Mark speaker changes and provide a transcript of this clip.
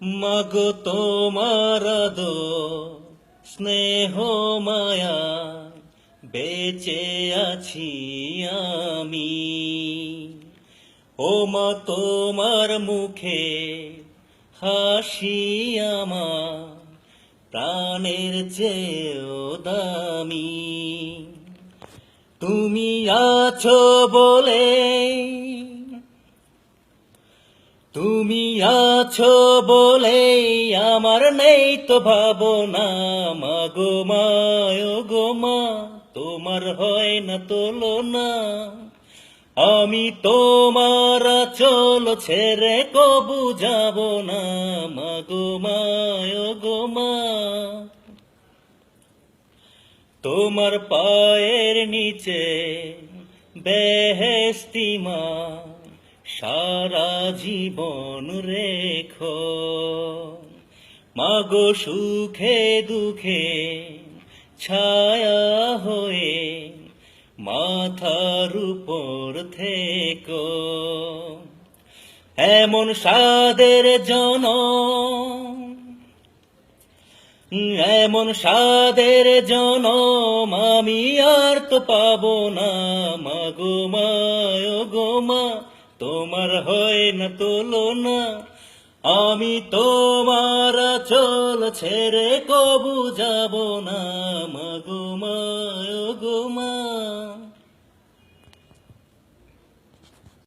Speaker 1: মাগো তোমার আদর স্নেহ মায়া বেঁচে আছি আমি। ও মা তোমার মুখে হাসি আমার প্রাণের চেয়েও দামি। তুমি আছো বলে, তুমি আছো বলে আমার নেই তো ভাবনা। মাগো মা, ও গো মা, তোমার হয় না তুলনা। আমি তোমার আঁচল ছেড়ে কবু যাব না। মাগো মা, ও গো মা, তোমার পায়ের নিচে বেহেশতি মা সারা জীবন রেখো। মাগো সুখে দুঃখে ছায়া হয়ে মাথার উপর থেকো। এমন সাদের জনম, এমন সাদের জনম আমি আর তো পাবো না। মাগো মা, ও গো মা, তোমার হয় না তুলনা। আমি তোমার আঁচল ছেড়ে কবু যাব না। মাগো মা, ও গো মা।